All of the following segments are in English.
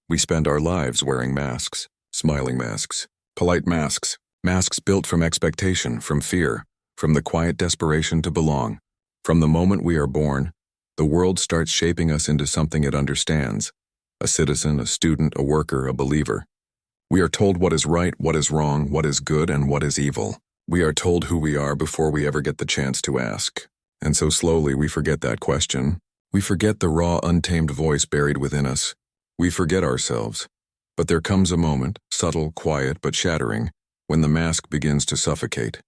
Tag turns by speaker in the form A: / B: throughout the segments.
A: We spend our lives wearing masks, smiling masks, polite masks, masks built from expectation, from fear, from the quiet desperation to belong. From the moment we are born, the world starts shaping us into something it understands: a citizen, a student, a worker, a believer. We are told what is right, what is wrong, what is good, and what is evil. We are told who we are before we ever get the chance to ask. And so slowly we forget that question. We forget the raw, untamed voice buried within us. We forget ourselves. But there comes a moment, subtle, quiet, but shattering, when the mask begins to suffocate.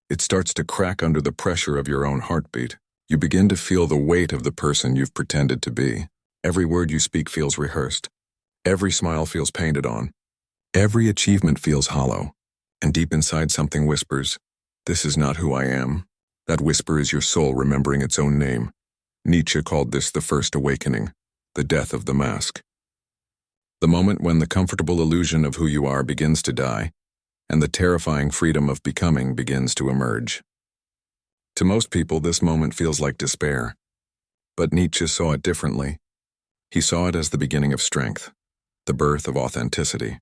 A: It starts to crack under the pressure of your own heartbeat. You begin to feel the weight of the person you've pretended to be. Every word you speak feels rehearsed. Every smile feels painted on. Every achievement feels hollow. And deep inside something whispers, "This is not who I am." That whisper is your soul remembering its own name. Nietzsche called this the first awakening, the death of the mask. The moment when the comfortable illusion of who you are begins to die, and the terrifying freedom of becoming begins to emerge. To most people, this moment feels like despair. But Nietzsche saw it differently. He saw it as the beginning of strength, the birth of authenticity.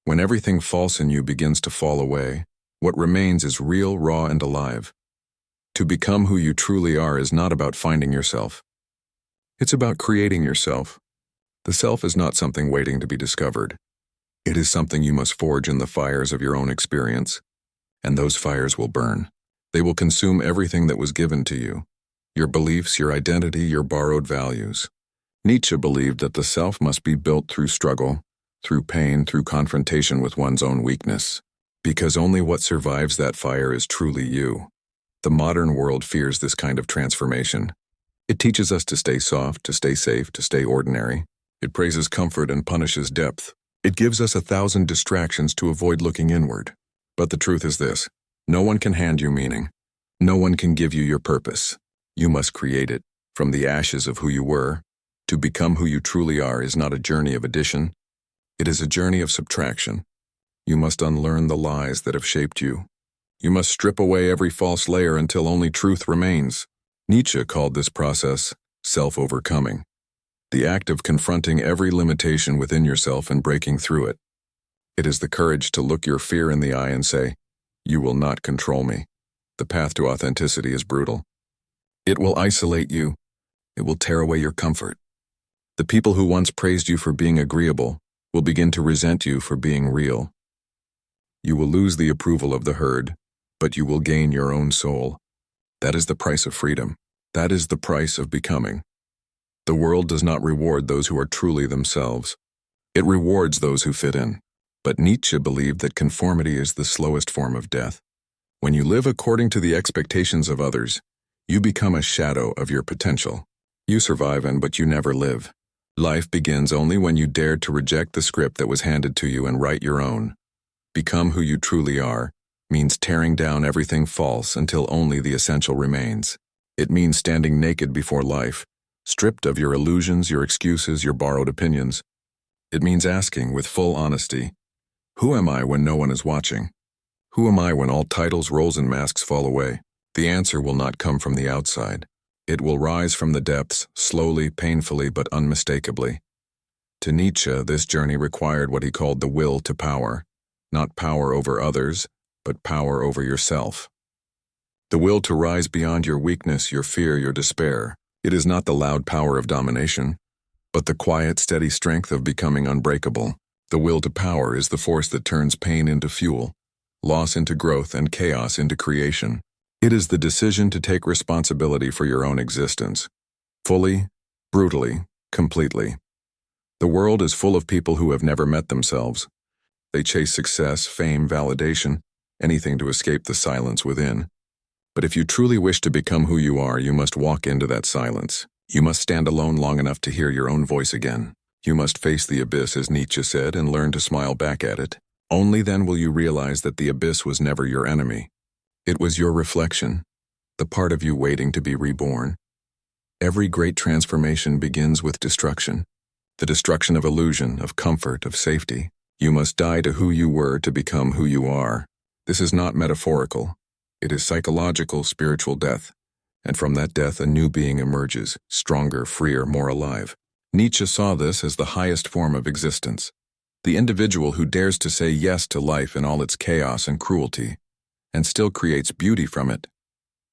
A: When everything false in you begins to fall away, what remains is real, raw, and alive. To become who you truly are is not about finding yourself. It's about creating yourself. The self is not something waiting to be discovered. It is something you must forge in the fires of your own experience, and those fires will burn. They will consume everything that was given to you, your beliefs, your identity, your borrowed values. Nietzsche believed that the self must be built through struggle, through pain, through confrontation with one's own weakness, because only what survives that fire is truly you. The modern world fears this kind of transformation. It teaches us to stay soft, to stay safe, to stay ordinary. It praises comfort and punishes depth. It gives us 1,000 distractions to avoid looking inward. But the truth is this: no one can hand you meaning. No one can give you your purpose. You must create it. From the ashes of who you were, to become who you truly are is not a journey of addition. It is a journey of subtraction. You must unlearn the lies that have shaped you. You must strip away every false layer until only truth remains. Nietzsche called this process self-overcoming, the act of confronting every limitation within yourself and breaking through it. It is the courage to look your fear in the eye and say, "You will not control me." The path to authenticity is brutal. It will isolate you. It will tear away your comfort. The people who once praised you for being agreeable will begin to resent you for being real. You will lose the approval of the herd, but you will gain your own soul. That is the price of freedom. That is the price of becoming. The world does not reward those who are truly themselves. It rewards those who fit in. But Nietzsche believed that conformity is the slowest form of death. When you live according to the expectations of others, you become a shadow of your potential. You survive but you never live. Life begins only when you dare to reject the script that was handed to you and write your own. Become who you truly are means tearing down everything false until only the essential remains. It means standing naked before life, stripped of your illusions, your excuses, your borrowed opinions. It means asking with full honesty, who am I when no one is watching? Who am I when all titles, roles, and masks fall away? The answer will not come from the outside. It will rise from the depths, slowly, painfully, but unmistakably. To Nietzsche, this journey required what he called the will to power. Not power over others, but power over yourself. The will to rise beyond your weakness, your fear, your despair. It is not the loud power of domination, but the quiet, steady strength of becoming unbreakable. The will to power is the force that turns pain into fuel, loss into growth, and chaos into creation. It is the decision to take responsibility for your own existence, fully, brutally, completely. The world is full of people who have never met themselves. They chase success, fame, validation, anything to escape the silence within. But if you truly wish to become who you are, you must walk into that silence. You must stand alone long enough to hear your own voice again. You must face the abyss, as Nietzsche said, and learn to smile back at it. Only then will you realize that the abyss was never your enemy. It was your reflection, the part of you waiting to be reborn. Every great transformation begins with destruction, the destruction of illusion, of comfort, of safety. You must die to who you were to become who you are. This is not metaphorical. It is psychological, spiritual death. And from that death, a new being emerges, stronger, freer, more alive. Nietzsche saw this as the highest form of existence, the individual who dares to say yes to life in all its chaos and cruelty, and still creates beauty from it.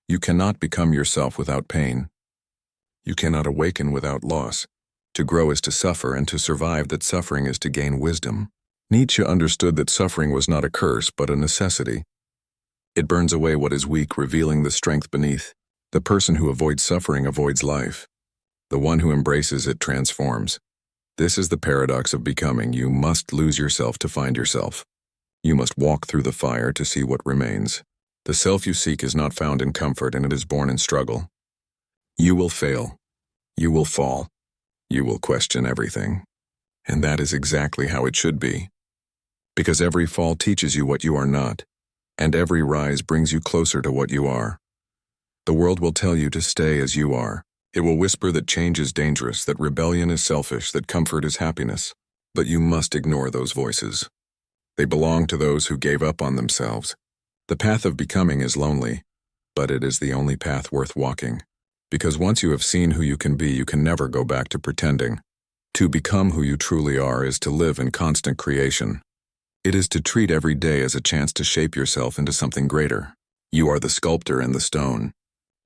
A: You cannot become yourself without pain. You cannot awaken without loss. To grow is to suffer, and to survive that suffering is to gain wisdom. Nietzsche understood that suffering was not a curse, but a necessity. It burns away what is weak, revealing the strength beneath. The person who avoids suffering avoids life. The one who embraces it transforms. This is the paradox of becoming. You must lose yourself to find yourself. You must walk through the fire to see what remains. The self you seek is not found in comfort, and it is born in struggle. You will fail. You will fall. You will question everything. And that is exactly how it should be. Because every fall teaches you what you are not, and every rise brings you closer to what you are. The world will tell you to stay as you are. It will whisper that change is dangerous, that rebellion is selfish, that comfort is happiness. But you must ignore those voices. They belong to those who gave up on themselves. The path of becoming is lonely, but it is the only path worth walking. Because once you have seen who you can be, you can never go back to pretending. To become who you truly are is to live in constant creation. It is to treat every day as a chance to shape yourself into something greater. You are the sculptor and the stone.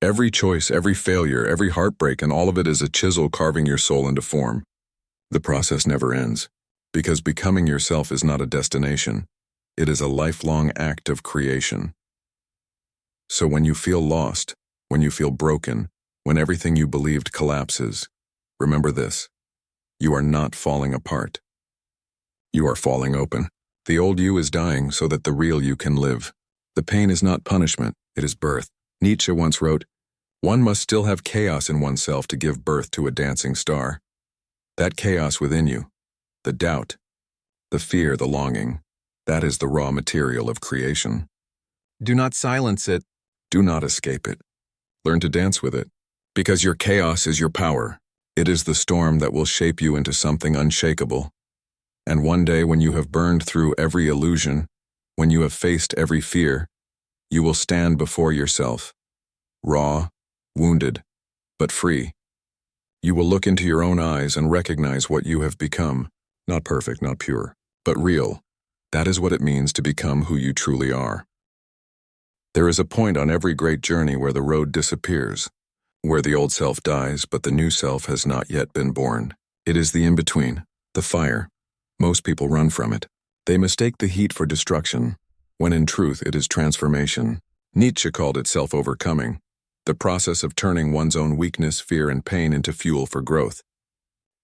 A: Every choice, every failure, every heartbreak, and all of it is a chisel carving your soul into form. The process never ends, because becoming yourself is not a destination. It is a lifelong act of creation. So when you feel lost, when you feel broken, when everything you believed collapses, remember this: you are not falling apart. You are falling open. The old you is dying so that the real you can live. The pain is not punishment, it is birth. Nietzsche once wrote, "One must still have chaos in oneself to give birth to a dancing star." That chaos within you, the doubt, the fear, the longing, that is the raw material of creation. Do not silence it. Do not escape it. Learn to dance with it. Because your chaos is your power. It is the storm that will shape you into something unshakable. And one day, when you have burned through every illusion, when you have faced every fear, you will stand before yourself, raw, wounded, but free. You will look into your own eyes and recognize what you have become. Not perfect, not pure, but real. That is what it means to become who you truly are. There is a point on every great journey where the road disappears, where the old self dies, but the new self has not yet been born. It is the in-between, the fire. Most people run from it. They mistake the heat for destruction, when in truth it is transformation. Nietzsche called it self-overcoming, the process of turning one's own weakness, fear, and pain into fuel for growth.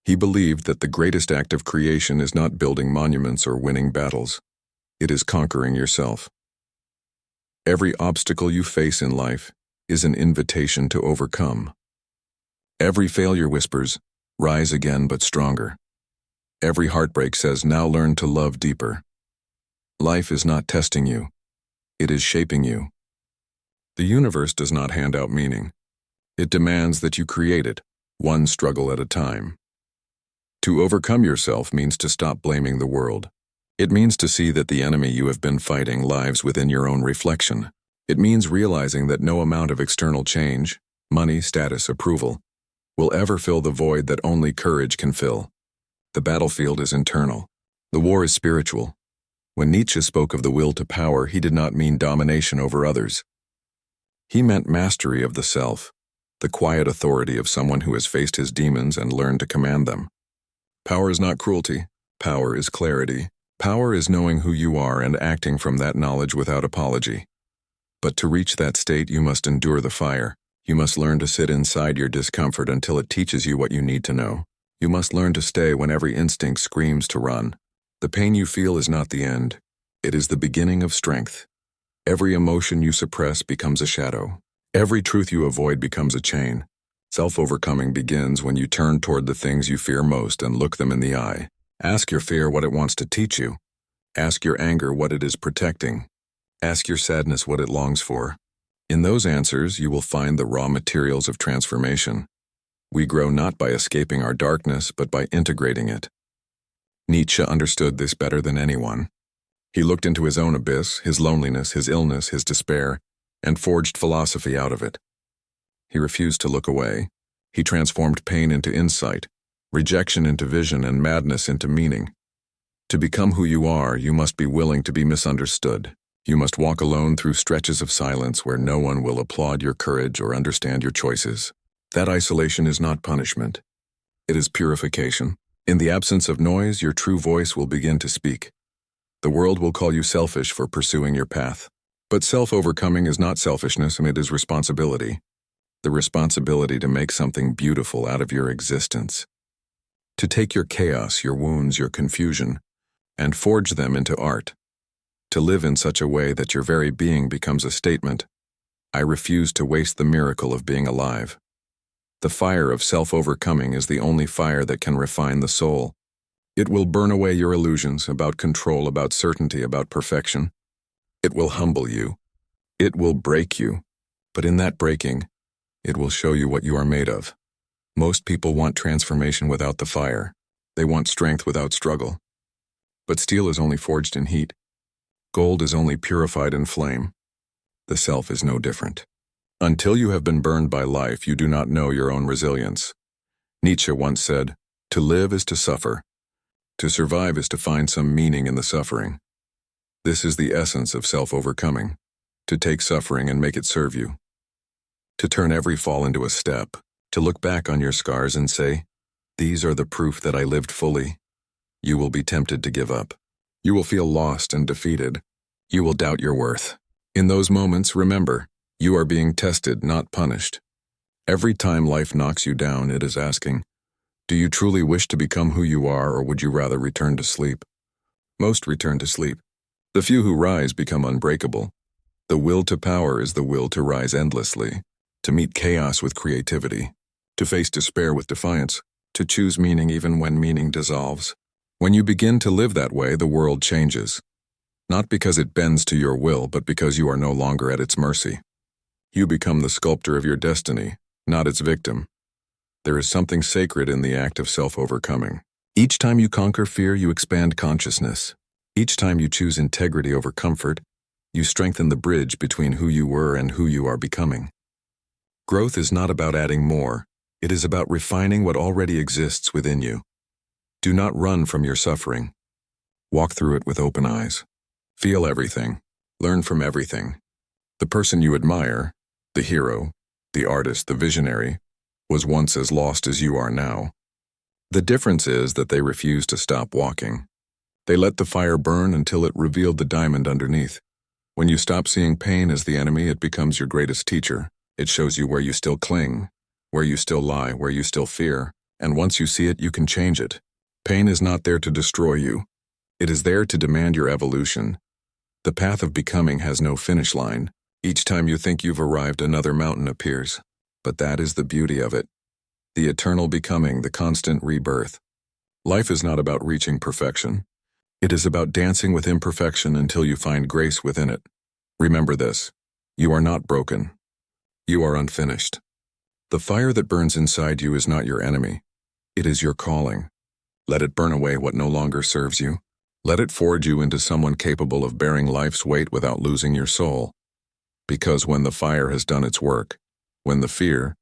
A: He believed that the greatest act of creation is not building monuments or winning battles. It is conquering yourself. Every obstacle you face in life is an invitation to overcome. Every failure whispers, "Rise again, but stronger." Every heartbreak says, "Now learn to love deeper." Life is not testing you. It is shaping you. The universe does not hand out meaning. It demands that you create it, one struggle at a time. To overcome yourself means to stop blaming the world. It means to see that the enemy you have been fighting lives within your own reflection. It means realizing that no amount of external change, money, status, approval, will ever fill the void that only courage can fill. The battlefield is internal. The war is spiritual. When Nietzsche spoke of the will to power, he did not mean domination over others. He meant mastery of the self, the quiet authority of someone who has faced his demons and learned to command them. Power is not cruelty. Power is clarity. Power is knowing who you are and acting from that knowledge without apology. But to reach that state, you must endure the fire. You must learn to sit inside your discomfort until it teaches you what you need to know. You must learn to stay when every instinct screams to run. The pain you feel is not the end. It is the beginning of strength. Every emotion you suppress becomes a shadow. Every truth you avoid becomes a chain. Self-overcoming begins when you turn toward the things you fear most and look them in the eye. Ask your fear what it wants to teach you. Ask your anger what it is protecting. Ask your sadness what it longs for. In those answers, you will find the raw materials of transformation. We grow not by escaping our darkness, but by integrating it. Nietzsche understood this better than anyone. He looked into his own abyss, his loneliness, his illness, his despair, and forged philosophy out of it. He refused to look away. He transformed pain into insight, rejection into vision, and madness into meaning. To become who you are, you must be willing to be misunderstood. You must walk alone through stretches of silence where no one will applaud your courage or understand your choices. That isolation is not punishment. It is purification. In the absence of noise, your true voice will begin to speak. The world will call you selfish for pursuing your path. But self-overcoming is not selfishness, and it is responsibility. The responsibility to make something beautiful out of your existence. To take your chaos, your wounds, your confusion, and forge them into art. To live in such a way that your very being becomes a statement. I refuse to waste the miracle of being alive. The fire of self-overcoming is the only fire that can refine the soul. It will burn away your illusions about control, about certainty, about perfection. It will humble you. It will break you. But in that breaking, it will show you what you are made of. Most people want transformation without the fire. They want strength without struggle. But steel is only forged in heat. Gold is only purified in flame. The self is no different. Until you have been burned by life, you do not know your own resilience. Nietzsche once said, "To live is to suffer. To survive is to find some meaning in the suffering." This is the essence of self-overcoming, to take suffering and make it serve you. To turn every fall into a step, to look back on your scars and say, "These are the proof that I lived fully." You will be tempted to give up. You will feel lost and defeated. You will doubt your worth. In those moments, remember, you are being tested, not punished. Every time life knocks you down, it is asking, do you truly wish to become who you are, or would you rather return to sleep? Most return to sleep. The few who rise become unbreakable. The will to power is the will to rise endlessly, to meet chaos with creativity, to face despair with defiance, to choose meaning even when meaning dissolves. When you begin to live that way, the world changes. Not because it bends to your will, but because you are no longer at its mercy. You become the sculptor of your destiny, not its victim. There is something sacred in the act of self-overcoming. Each time you conquer fear, you expand consciousness. Each time you choose integrity over comfort, you strengthen the bridge between who you were and who you are becoming. Growth is not about adding more. It is about refining what already exists within you. Do not run from your suffering. Walk through it with open eyes. Feel everything. Learn from everything. The person you admire, the hero, the artist, the visionary, was once as lost as you are now. The difference is that they refused to stop walking. They let the fire burn until it revealed the diamond underneath. When you stop seeing pain as the enemy, it becomes your greatest teacher. It shows you where you still cling, where you still lie, where you still fear, and once you see it, you can change it. Pain is not there to destroy you. It is there to demand your evolution. The path of becoming has no finish line. Each time you think you've arrived, another mountain appears. But that is the beauty of it. The eternal becoming, the constant rebirth. Life is not about reaching perfection. It is about dancing with imperfection until you find grace within it. Remember this. You are not broken. You are unfinished. The fire that burns inside you is not your enemy. It is your calling. Let it burn away what no longer serves you. Let it forge you into someone capable of bearing life's weight without losing your soul. Because when the fire has done its work, when the fear,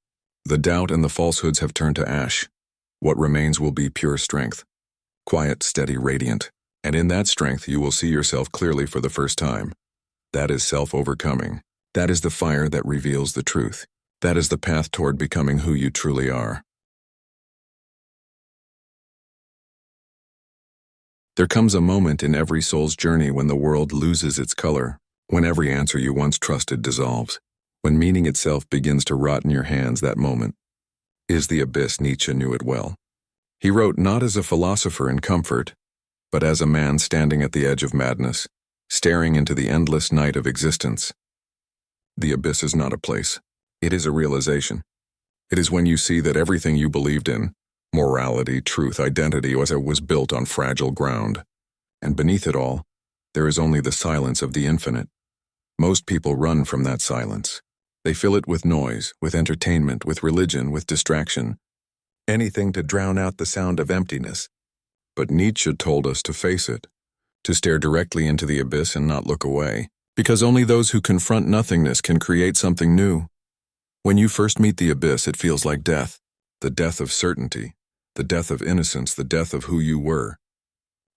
A: the doubt, and the falsehoods have turned to ash, what remains will be pure strength. Quiet, steady, radiant. And in that strength you will see yourself clearly for the first time. That is self-overcoming. That is the fire that reveals the truth. That is the path toward becoming who you truly are. There comes a moment in every soul's journey when the world loses its color, when every answer you once trusted dissolves, when meaning itself begins to rot in your hands. That moment is the abyss. Nietzsche knew it well. He wrote not as a philosopher in comfort, but as a man standing at the edge of madness, staring into the endless night of existence. The abyss is not a place. It is a realization. It is when you see that everything you believed in, morality, truth, identity, was built on fragile ground. And beneath it all, there is only the silence of the infinite. Most people run from that silence. They fill it with noise, with entertainment, with religion, with distraction. Anything to drown out the sound of emptiness. But Nietzsche told us to face it, to stare directly into the abyss and not look away, because only those who confront nothingness can create something new. When you first meet the abyss, it feels like death, the death of certainty. the death of innocence, the death of who you were.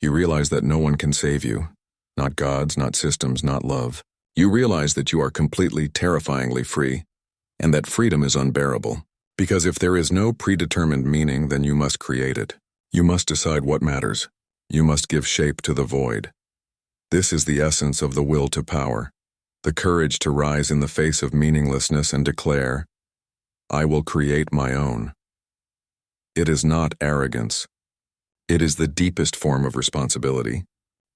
A: You realize that no one can save you, not gods, not systems, not love. You realize that you are completely, terrifyingly free, and that freedom is unbearable. Because if there is no predetermined meaning, then you must create it. You must decide what matters. You must give shape to the void. This is the essence of the will to power, the courage to rise in the face of meaninglessness and declare, I will create my own. It is not arrogance. It is the deepest form of responsibility.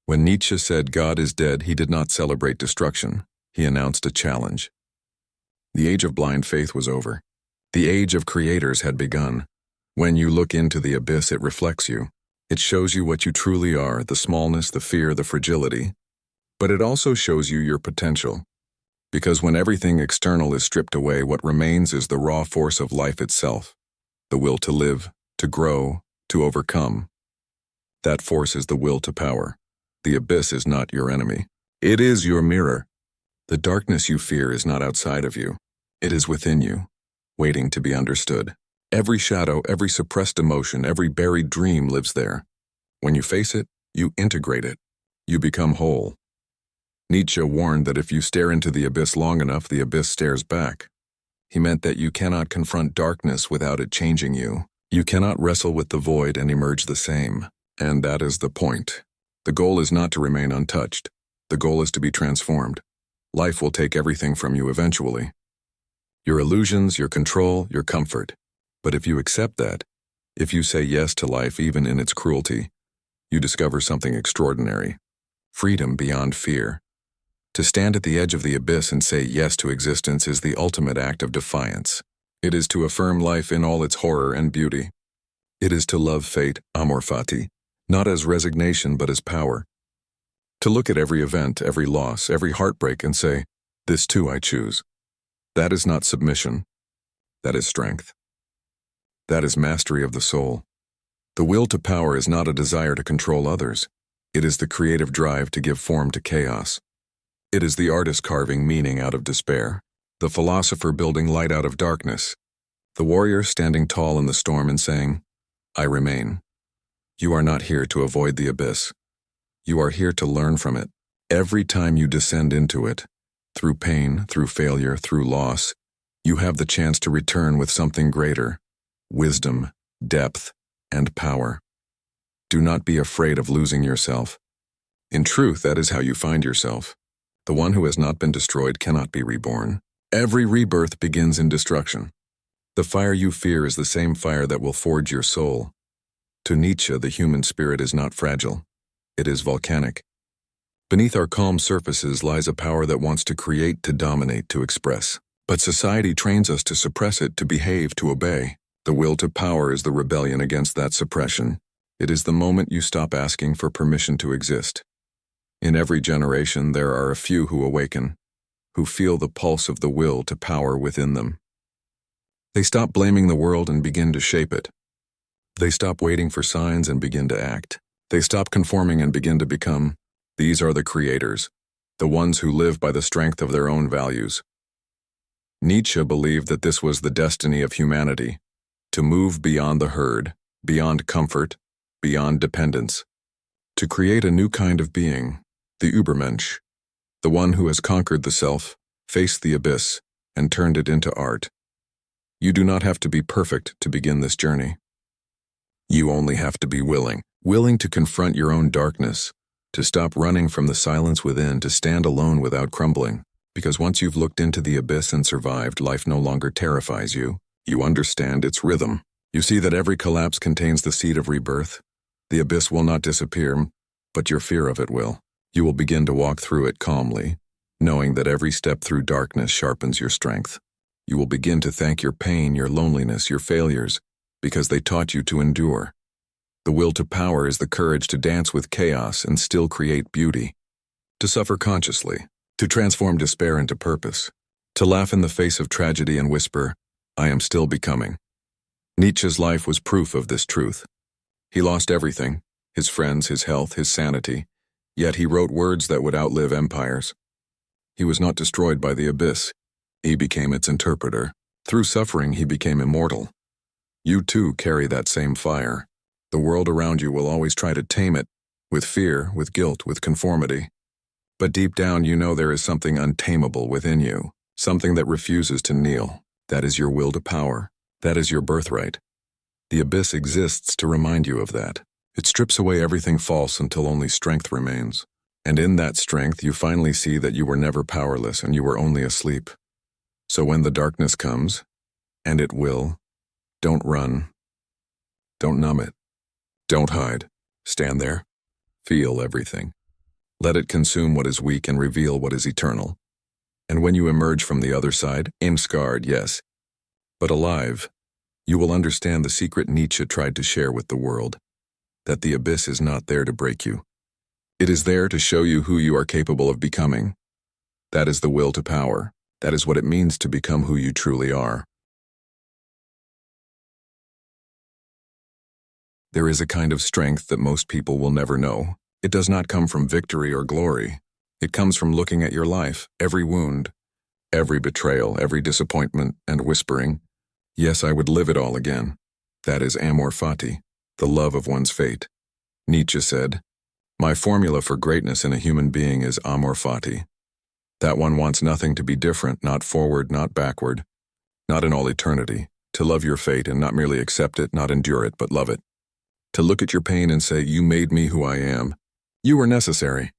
A: When Nietzsche said God is dead, he did not celebrate destruction. He announced a challenge. The age of blind faith was over. The age of creators had begun. When you look into the abyss, it reflects you. It shows you what you truly are, the smallness, the fear, the fragility. But it also shows you your potential. Because when everything external is stripped away, what remains is the raw force of life itself. The will to live, to grow, to overcome. That force is the will to power. The abyss is not your enemy. It is your mirror. The darkness you fear is not outside of you. It is within you, waiting to be understood. Every shadow, every suppressed emotion, every buried dream lives there. When you face it, you integrate it. You become whole. Nietzsche warned that if you stare into the abyss long enough, the abyss stares back. He meant that you cannot confront darkness without it changing you. You cannot wrestle with the void and emerge the same. And that is the point. The goal is not to remain untouched. The goal is to be transformed. Life will take everything from you eventually. Your illusions, your control, your comfort. But if you accept that, if you say yes to life even in its cruelty, you discover something extraordinary. Freedom beyond fear. To stand at the edge of the abyss and say yes to existence is the ultimate act of defiance. It is to affirm life in all its horror and beauty. It is to love fate, amor fati, not as resignation but as power. To look at every event, every loss, every heartbreak and say, this too I choose. That is not submission. That is strength. That is mastery of the soul. The will to power is not a desire to control others. It is the creative drive to give form to chaos. It is the artist carving meaning out of despair, the philosopher building light out of darkness, the warrior standing tall in the storm and saying, I remain. You are not here to avoid the abyss. You are here to learn from it. Every time you descend into it, through pain, through failure, through loss, you have the chance to return with something greater, wisdom, depth, and power. Do not be afraid of losing yourself. In truth, that is how you find yourself. The one who has not been destroyed cannot be reborn. Every rebirth begins in destruction. The fire you fear is the same fire that will forge your soul. To Nietzsche, the human spirit is not fragile. It is volcanic. Beneath our calm surfaces lies a power that wants to create, to dominate, to express. But society trains us to suppress it, to behave, to obey. The will to power is the rebellion against that suppression. It is the moment you stop asking for permission to exist. In every generation, there are a few who awaken, who feel the pulse of the will to power within them. They stop blaming the world and begin to shape it. They stop waiting for signs and begin to act. They stop conforming and begin to become. These are the creators, the ones who live by the strength of their own values. Nietzsche believed that this was the destiny of humanity, to move beyond the herd, beyond comfort, beyond dependence, to create a new kind of being, the Übermensch, the one who has conquered the self, faced the abyss, and turned it into art. You do not have to be perfect to begin this journey. You only have to be willing to confront your own darkness, to stop running from the silence within, to stand alone without crumbling. Because once you've looked into the abyss and survived, life no longer terrifies you. You understand its rhythm. You see that every collapse contains the seed of rebirth. The abyss will not disappear, but your fear of it will. You will begin to walk through it calmly, knowing that every step through darkness sharpens your strength. You will begin to thank your pain, your loneliness, your failures, because they taught you to endure. The will to power is the courage to dance with chaos and still create beauty, to suffer consciously, to transform despair into purpose, to laugh in the face of tragedy and whisper, I am still becoming. Nietzsche's life was proof of this truth. He lost everything, his friends, his health, his sanity, yet he wrote words that would outlive empires. He was not destroyed by the abyss. He became its interpreter. Through suffering, he became immortal. You too carry that same fire. The world around you will always try to tame it, with fear, with guilt, with conformity. But deep down you know there is something untamable within you, something that refuses to kneel. That is your will to power. That is your birthright. The abyss exists to remind you of that. It strips away everything false until only strength remains. And in that strength you finally see that you were never powerless and you were only asleep. So when the darkness comes, and it will, don't run. Don't numb it. Don't hide. Stand there. Feel everything. Let it consume what is weak and reveal what is eternal. And when you emerge from the other side, scarred, yes, but alive, you will understand the secret Nietzsche tried to share with the world, that the abyss is not there to break you. It is there to show you who you are capable of becoming. That is the will to power. That is what it means to become who you truly are. There is a kind of strength that most people will never know. It does not come from victory or glory. It comes from looking at your life, every wound, every betrayal, every disappointment, and whispering, yes, I would live it all again. That is amor fati, the love of one's fate. Nietzsche said, my formula for greatness in a human being is amor fati. That one wants nothing to be different, not forward, not backward, not in all eternity. To love your fate and not merely accept it, not endure it, but love it. To look at your pain and say, you made me who I am. You were necessary.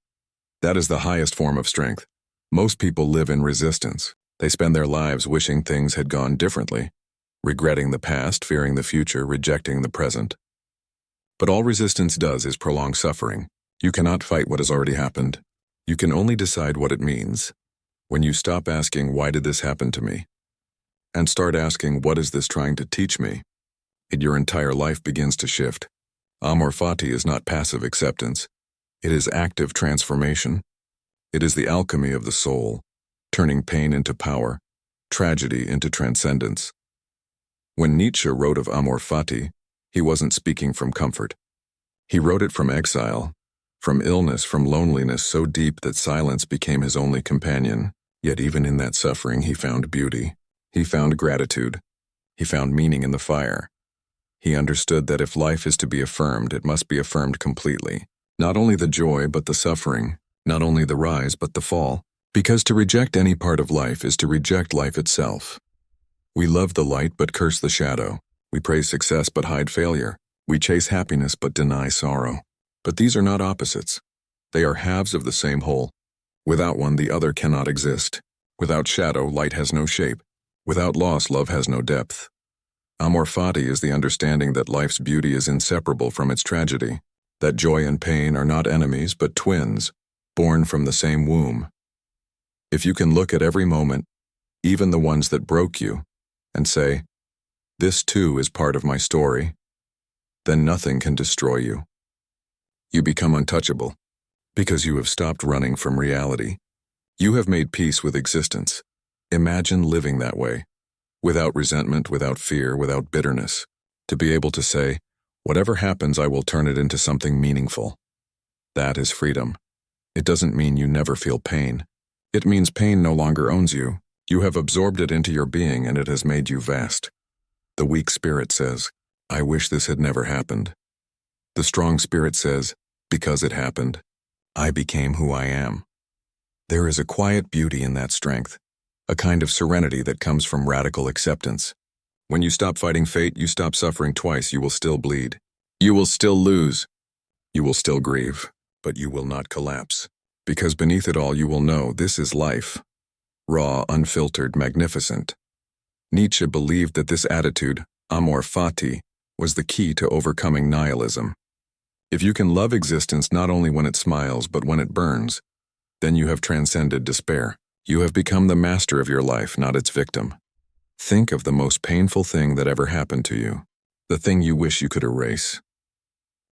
A: That is the highest form of strength. Most people live in resistance. They spend their lives wishing things had gone differently, regretting the past, fearing the future, rejecting the present. But all resistance does is prolong suffering. You cannot fight what has already happened. You can only decide what it means. When you stop asking, why did this happen to me? And start asking, what is this trying to teach me? Your entire life begins to shift. Amor fati is not passive acceptance. It is active transformation. It is the alchemy of the soul, turning pain into power, tragedy into transcendence. When Nietzsche wrote of amor fati, he wasn't speaking from comfort. He wrote it from exile, from illness, from loneliness so deep that silence became his only companion. Yet even in that suffering he found beauty. He found gratitude. He found meaning in the fire. He understood that if life is to be affirmed, it must be affirmed completely. Not only the joy, but the suffering. Not only the rise, but the fall. Because to reject any part of life is to reject life itself. We love the light, but curse the shadow. We praise success, but hide failure. We chase happiness, but deny sorrow. But these are not opposites. They are halves of the same whole. Without one, the other cannot exist. Without shadow, light has no shape. Without loss, love has no depth. Amor fati is the understanding that life's beauty is inseparable from its tragedy, that joy and pain are not enemies but twins, born from the same womb. If you can look at every moment, even the ones that broke you, and say, this too is part of my story, then nothing can destroy you. You become untouchable, because you have stopped running from reality. You have made peace with existence. Imagine living that way. Without resentment, without fear, without bitterness, to be able to say, whatever happens, I will turn it into something meaningful. That is freedom. It doesn't mean you never feel pain. It means pain no longer owns you. You have absorbed it into your being and it has made you vast. The weak spirit says, I wish this had never happened. The strong spirit says, because it happened, I became who I am. There is a quiet beauty in that strength. A kind of serenity that comes from radical acceptance. When you stop fighting fate, you stop suffering twice. You will still bleed. You will still lose. You will still grieve, but you will not collapse. Because beneath it all, you will know this is life. Raw, unfiltered, magnificent. Nietzsche believed that this attitude, amor fati, was the key to overcoming nihilism. If you can love existence not only when it smiles, but when it burns, then you have transcended despair. You have become the master of your life, not its victim. Think of the most painful thing that ever happened to you, the thing you wish you could erase.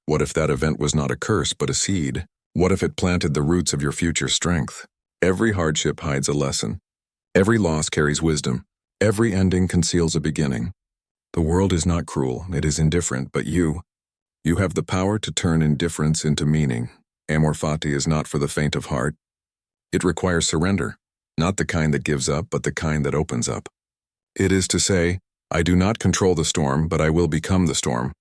A: What if that event was not a curse, but a seed? What if it planted the roots of your future strength? Every hardship hides a lesson. Every loss carries wisdom. Every ending conceals a beginning. The world is not cruel, it is indifferent, but you have the power to turn indifference into meaning. Amor fati is not for the faint of heart. It requires surrender. Not the kind that gives up, but the kind that opens up. It is to say, I do not control the storm, but I will become the storm.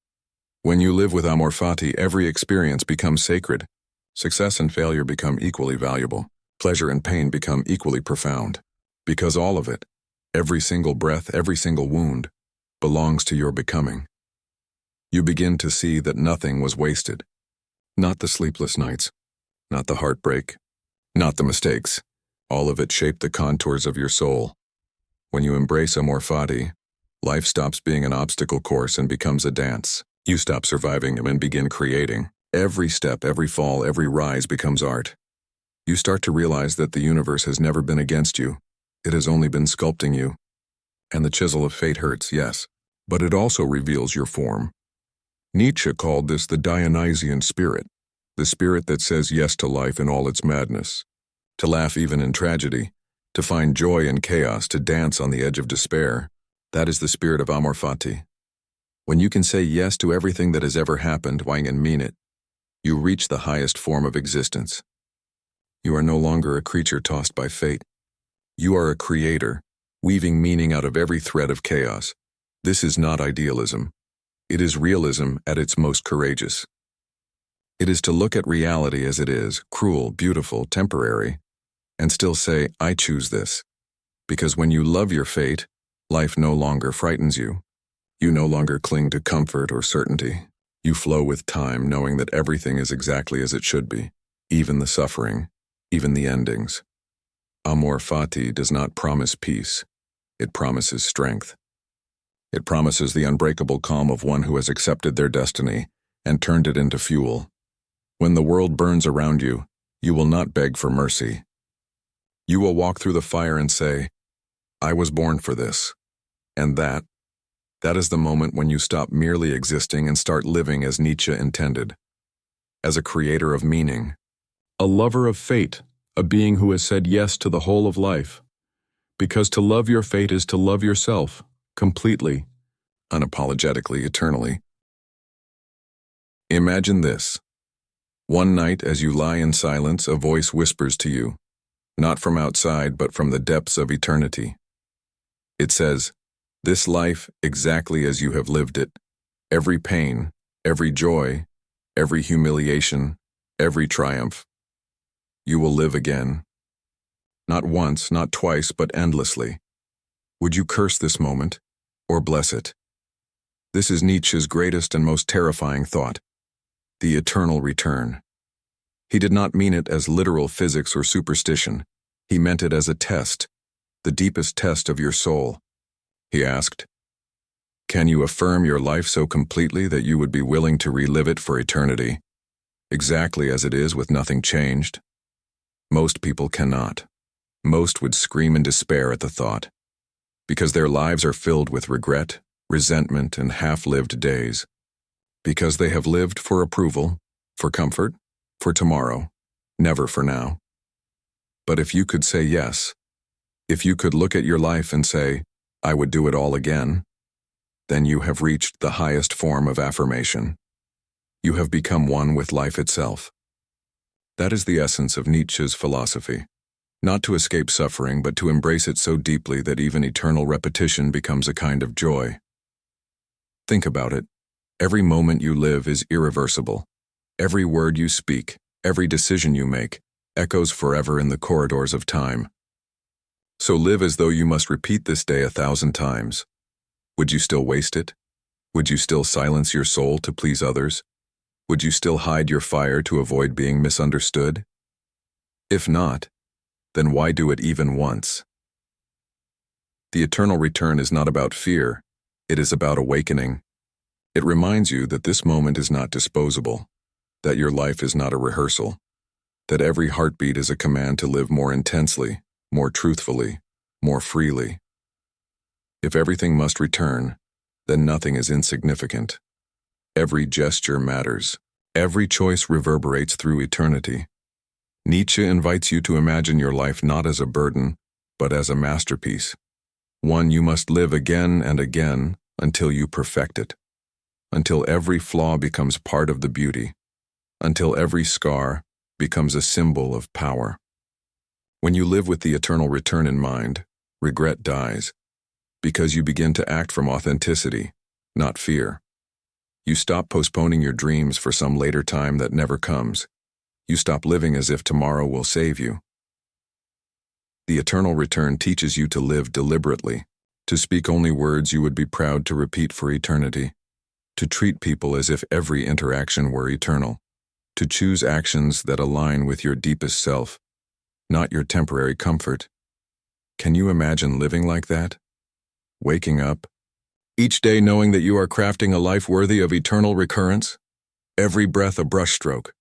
A: When you live with amor fati, every experience becomes sacred. Success and failure become equally valuable. Pleasure and pain become equally profound. Because all of it, every single breath, every single wound, belongs to your becoming. You begin to see that nothing was wasted. Not the sleepless nights, not the heartbreak, not the mistakes. All of it shaped the contours of your soul. When you embrace amor fati, life stops being an obstacle course and becomes a dance. You stop surviving and begin creating. Every step, every fall, every rise becomes art. You start to realize that the universe has never been against you. It has only been sculpting you. And the chisel of fate hurts, yes, but it also reveals your form. Nietzsche called this the Dionysian spirit, the spirit that says yes to life in all its madness, to laugh even in tragedy, to find joy in chaos, to dance on the edge of despair. That is the spirit of amor fati. When you can say yes to everything that has ever happened, and mean it, you reach the highest form of existence. You are no longer a creature tossed by fate. You are a creator, weaving meaning out of every thread of chaos. This is not idealism. It is realism at its most courageous. It is to look at reality as it is, cruel, beautiful, temporary, and still say, I choose this. Because when you love your fate, life no longer frightens you. You no longer cling to comfort or certainty. You flow with time, knowing that everything is exactly as it should be, even the suffering, even the endings. Amor fati does not promise peace. It promises strength. It promises the unbreakable calm of one who has accepted their destiny and turned it into fuel. When the world burns around you, you will not beg for mercy. You will walk through the fire and say, I was born for this. And that is the moment when you stop merely existing and start living as Nietzsche intended. As a creator of meaning. A lover of fate, a being who has said yes to the whole of life. Because to love your fate is to love yourself, completely, unapologetically, eternally. Imagine this. One night as you lie in silence, a voice whispers to you, not from outside but from the depths of eternity. It says, this life exactly as you have lived it, every pain, every joy, every humiliation, every triumph, you will live again. Not once, not twice, but endlessly. Would you curse this moment or bless it? This is Nietzsche's greatest and most terrifying thought, the eternal return. He did not mean it as literal physics or superstition. He meant it as a test, the deepest test of your soul. He asked, can you affirm your life so completely that you would be willing to relive it for eternity, exactly as it is with nothing changed? Most people cannot. Most would scream in despair at the thought, because their lives are filled with regret, resentment, and half-lived days, because they have lived for approval, for comfort, for tomorrow, never for now. But if you could say yes, if you could look at your life and say, I would do it all again, then you have reached the highest form of affirmation. You have become one with life itself. That is the essence of Nietzsche's philosophy. Not to escape suffering, but to embrace it so deeply that even eternal repetition becomes a kind of joy. Think about it. Every moment you live is irreversible. Every word you speak, every decision you make, echoes forever in the corridors of time. So live as though you must repeat this day 1,000 times. Would you still waste it? Would you still silence your soul to please others? Would you still hide your fire to avoid being misunderstood? If not, then why do it even once? The eternal return is not about fear, it is about awakening. It reminds you that this moment is not disposable, that your life is not a rehearsal, that every heartbeat is a command to live more intensely, more truthfully, more freely. If everything must return, then nothing is insignificant. Every gesture matters. Every choice reverberates through eternity. Nietzsche invites you to imagine your life not as a burden, but as a masterpiece. One you must live again and again until you perfect it. Until every flaw becomes part of the beauty. Until every scar becomes a symbol of power. When you live with the eternal return in mind, regret dies. Because you begin to act from authenticity, not fear. You stop postponing your dreams for some later time that never comes. You stop living as if tomorrow will save you. The eternal return teaches you to live deliberately, to speak only words you would be proud to repeat for eternity, to treat people as if every interaction were eternal, to choose actions that align with your deepest self, not your temporary comfort. Can you imagine living like that? Waking up, each day knowing that you are crafting a life worthy of eternal recurrence? Every breath a brushstroke,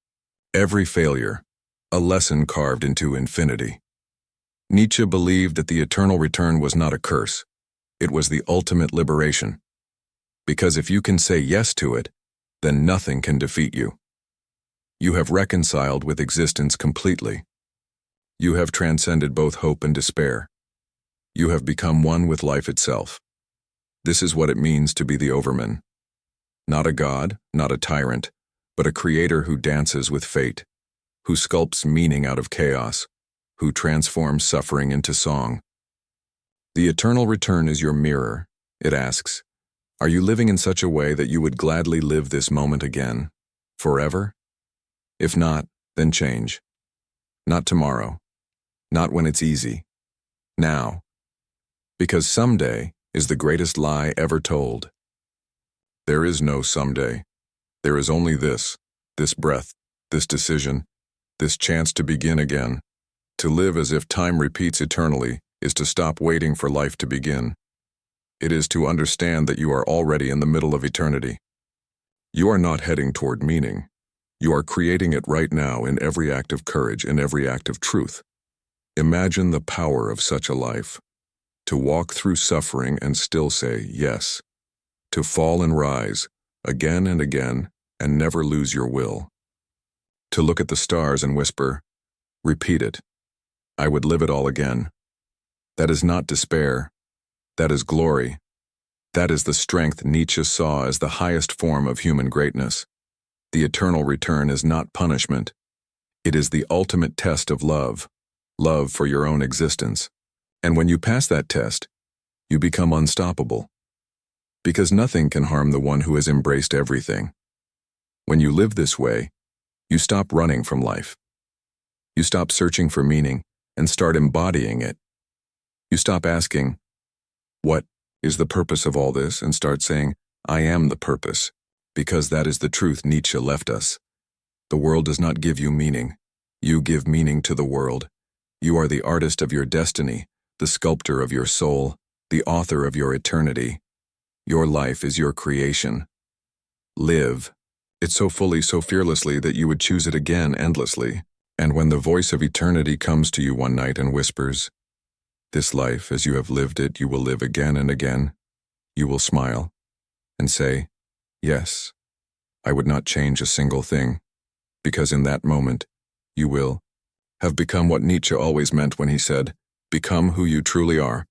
A: every failure a lesson carved into infinity. Nietzsche believed that the eternal return was not a curse. It was the ultimate liberation. Because if you can say yes to it, then nothing can defeat you. You have reconciled with existence completely. You have transcended both hope and despair. You have become one with life itself. This is what it means to be the Overman. Not a god, not a tyrant, but a creator who dances with fate, who sculpts meaning out of chaos, who transforms suffering into song. The eternal return is your mirror. It asks, are you living in such a way that you would gladly live this moment again, forever? If not, then change. Not tomorrow. Not when it's easy. Now. Because someday is the greatest lie ever told. There is no someday. There is only this breath, this decision, this chance to begin again. To live as if time repeats eternally is to stop waiting for life to begin. It is to understand that you are already in the middle of eternity. You are not heading toward meaning. You are creating it right now in every act of courage, in every act of truth. Imagine the power of such a life. To walk through suffering and still say yes. To fall and rise, again and again, and never lose your will. To look at the stars and whisper, repeat it. I would live it all again. That is not despair. That is glory. That is the strength Nietzsche saw as the highest form of human greatness. The eternal return is not punishment. It is the ultimate test of love, love for your own existence. And when you pass that test, you become unstoppable. Because nothing can harm the one who has embraced everything. When you live this way, you stop running from life. You stop searching for meaning and start embodying it. You stop asking, what is the purpose of all this, and start saying, I am the purpose, because that is the truth Nietzsche left us. The world does not give you meaning. You give meaning to the world. You are the artist of your destiny, the sculptor of your soul, the author of your eternity. Your life is your creation. Live it so fully, so fearlessly that you would choose it again endlessly. And when the voice of eternity comes to you one night and whispers, this life, as you have lived it, you will live again and again, you will smile and say, yes, I would not change a single thing, because in that moment, you will have become what Nietzsche always meant when he said, become who you truly are.